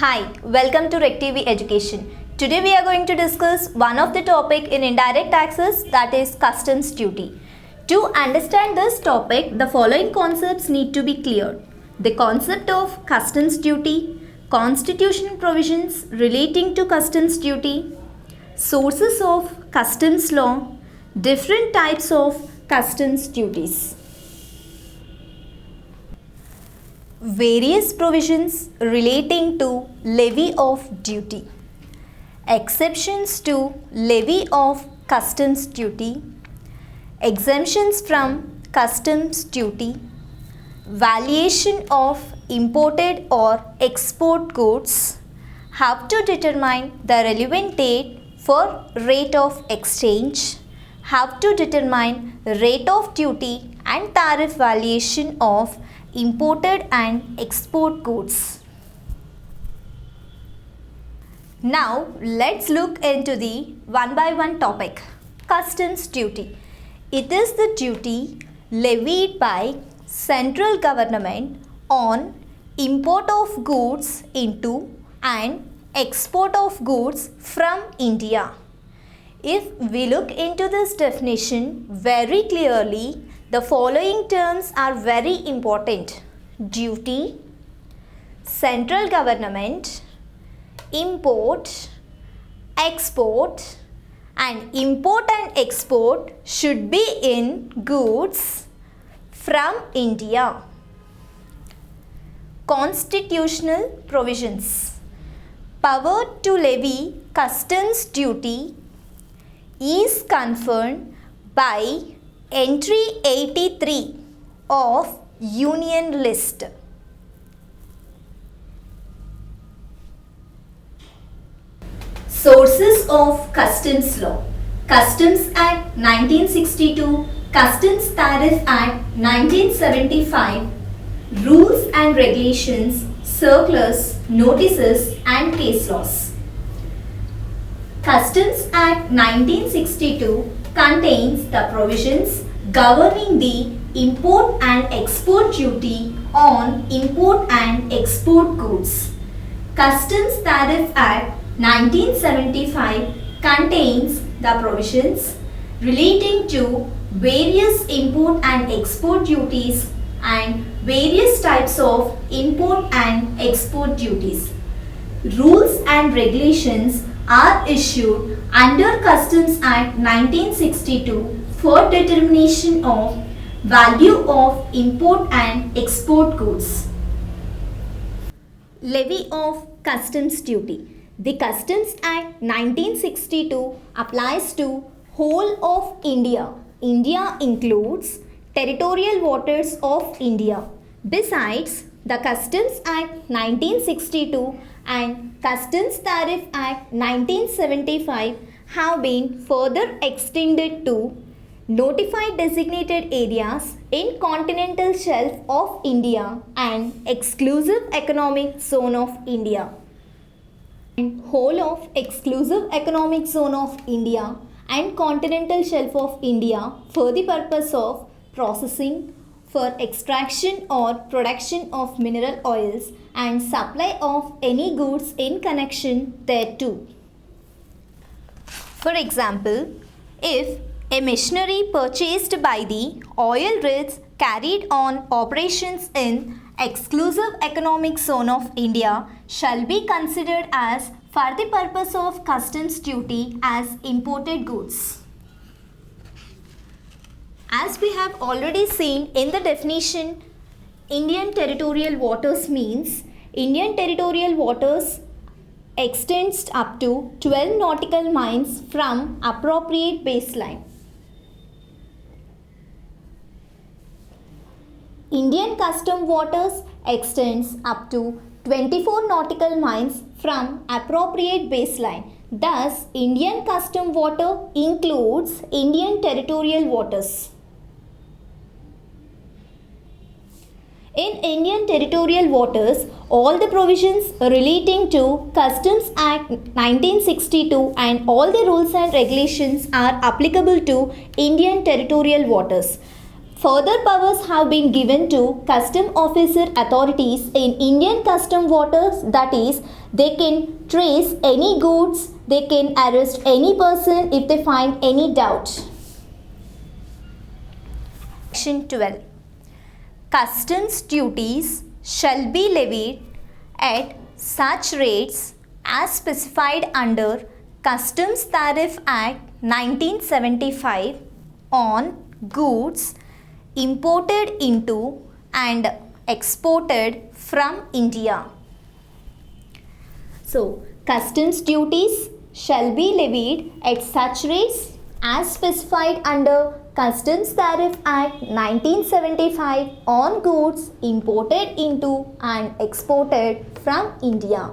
Hi, welcome to RecTV Education. Today we are going to discuss one of the topic in indirect taxes, that is customs duty. To understand this topic, the following concepts need to be cleared. The concept of customs duty, constitutional provisions relating to customs duty, sources of customs law, different types of customs duties. Various provisions relating to levy of duty. Exceptions to levy of customs duty. Exemptions from customs duty. Valuation of imported or export goods. How to determine the relevant date for rate of exchange. How to determine rate of duty and tariff valuation of imported and export goods. Now let's look into the one by one topic. Customs duty. It is the duty levied by central government on import of goods into and export of goods from India. If we look into this definition very clearly, the following terms are very important: duty, central government, import, export, and import and export should be in goods from India. Constitutional provisions. Power to levy customs duty is conferred by Entry 83 of Union List. Sources of Customs Law. Customs Act 1962, Customs Tariff Act 1975, Rules and Regulations, Circulars, Notices and Case Laws. Customs Act 1962 contains the provisions governing the import and export duty on import and export goods. Customs Tariff Act 1975 contains the provisions relating to various import and export duties and various types of import and export duties. Rules and regulations are issued under Customs Act 1962 for determination of value of import and export goods. Levy of customs duty. The Customs Act 1962 applies to whole of India. India includes territorial waters of India. Besides, the Customs Act 1962 and Customs Tariff Act 1975 have been further extended to notify designated areas in continental shelf of India and exclusive economic zone of India and whole of exclusive economic zone of India and continental shelf of India for the purpose of processing, for extraction or production of mineral oils and supply of any goods in connection thereto. For example, if a machinery purchased by the oil rigs carried on operations in exclusive economic zone of India shall be considered as for the purpose of customs duty as imported goods. As we have already seen in the definition, Indian territorial waters means Indian territorial waters extends up to 12 nautical miles from appropriate baseline. Indian custom waters extends up to 24 nautical miles from appropriate baseline. Thus, Indian custom water includes Indian territorial waters. In Indian territorial waters, all the provisions relating to Customs Act 1962 and all the rules and regulations are applicable to Indian territorial waters. Further powers have been given to custom officer authorities in Indian custom waters, that is, they can trace any goods, they can arrest any person if they find any doubt. Section 12. Customs duties shall be levied at such rates as specified under Customs Tariff Act 1975 on goods imported into and exported from India. So, customs duties shall be levied at such rates as specified under Customs Tariff Act 1975 on goods imported into and exported from India.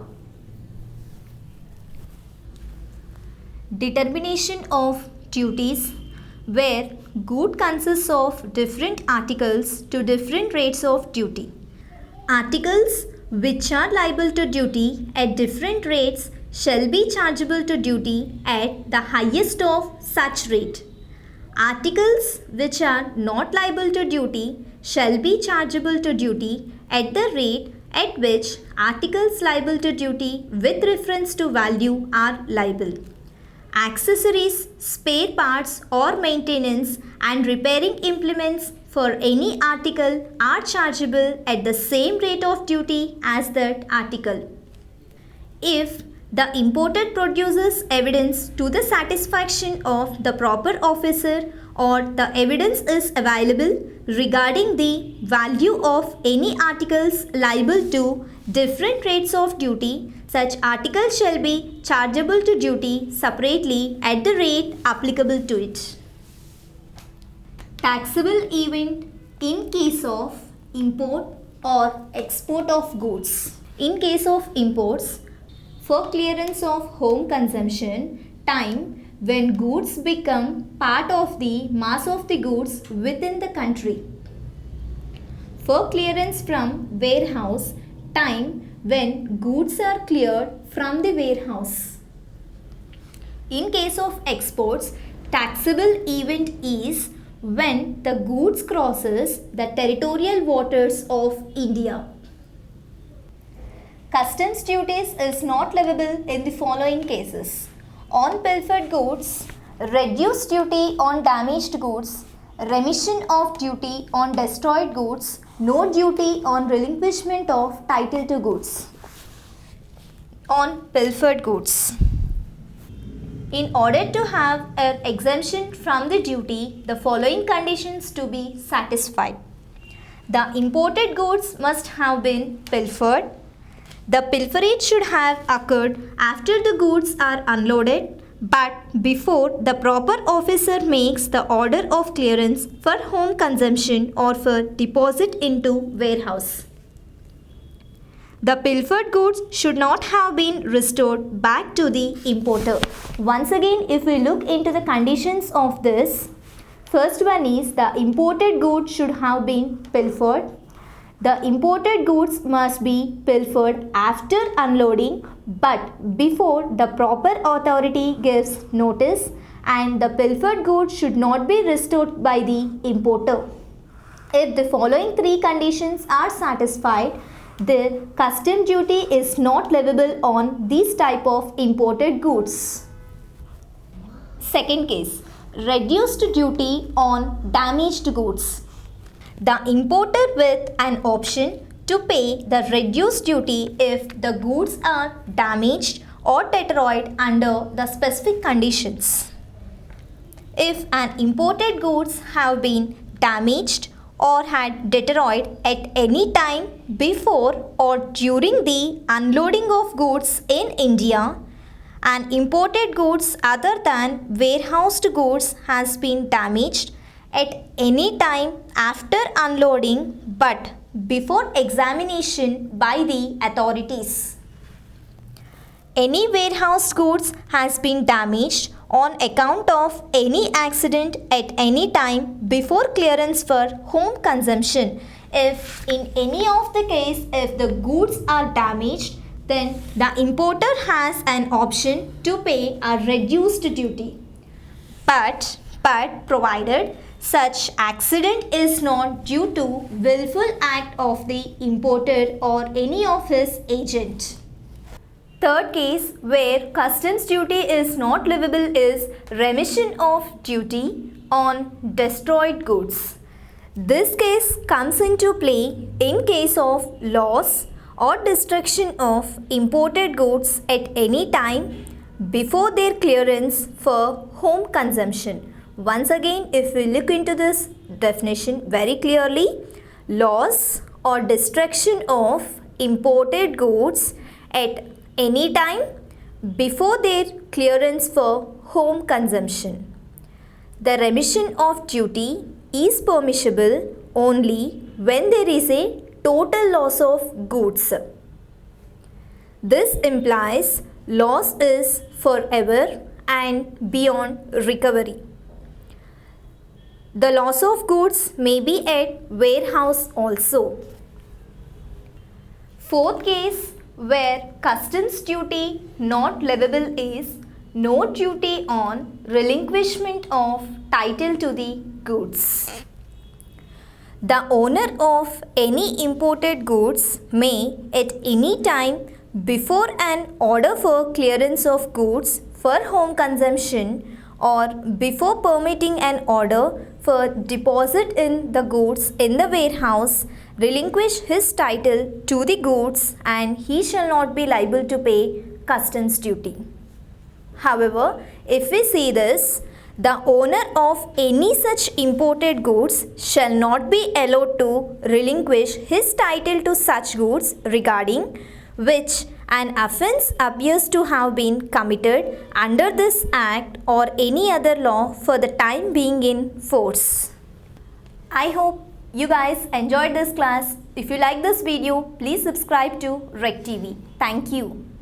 Determination of duties, where good consists of different articles to different rates of duty. Articles which are liable to duty at different rates shall be chargeable to duty at the highest of such rate. Articles which are not liable to duty shall be chargeable to duty at the rate at which articles liable to duty with reference to value are liable. Accessories, spare parts or maintenance and repairing implements for any article are chargeable at the same rate of duty as that article. If the importer produces evidence to the satisfaction of the proper officer or the evidence is available regarding the value of any articles liable to different rates of duty, such articles shall be chargeable to duty separately at the rate applicable to it. Taxable event in case of import or export of goods. In case of imports, for clearance of home consumption, time when goods become part of the mass of the goods within the country. For clearance from warehouse, time when goods are cleared from the warehouse. In case of exports, taxable event is when the goods crosses the territorial waters of India. Customs duties is not levable in the following cases: on pilfered goods, reduced duty on damaged goods, remission of duty on destroyed goods, no duty on relinquishment of title to goods. On pilfered goods, in order to have an exemption from the duty, the following conditions to be satisfied. The imported goods must have been pilfered. The pilferage should have occurred after the goods are unloaded, but before the proper officer makes the order of clearance for home consumption or for deposit into warehouse. The pilfered goods should not have been restored back to the importer. Once again, if we look into the conditions of this, first one is the imported goods should have been pilfered. The imported goods must be pilfered after unloading, but before the proper authority gives notice, and the pilfered goods should not be restored by the importer. If the following three conditions are satisfied, the custom duty is not levable on these type of imported goods. Second case, reduced duty on damaged goods. The importer with an option to pay the reduced duty if the goods are damaged or destroyed under the specific conditions. If an imported goods have been damaged or had destroyed at any time before or during the unloading of goods in India, and imported goods other than warehoused goods has been damaged at any time after unloading but before examination by the authorities. Any warehoused goods has been damaged on account of any accident at any time before clearance for home consumption. If in any of the case, if the goods are damaged, then the importer has an option to pay a reduced duty. But provided Such accident is not due to willful act of the importer or any of his agent. Third case where customs duty is not livable is remission of duty on destroyed goods. This case comes into play in case of loss or destruction of imported goods at any time before their clearance for home consumption. Once again, if we look into this definition very clearly, loss or destruction of imported goods at any time before their clearance for home consumption. The remission of duty is permissible only when there is a total loss of goods. This implies loss is forever and beyond recovery. The loss of goods may be at warehouse also. Fourth case where customs duty not levable is no duty on relinquishment of title to the goods. The owner of any imported goods may at any time before an order for clearance of goods for home consumption or before permitting an order for deposit in the goods in the warehouse relinquish his title to the goods and he shall not be liable to pay customs duty. However, if we see this, the owner of any such imported goods shall not be allowed to relinquish his title to such goods regarding which an offence appears to have been committed under this act or any other law for the time being in force. I hope you guys enjoyed this class. If you like this video, please subscribe to Rec TV. Thank you.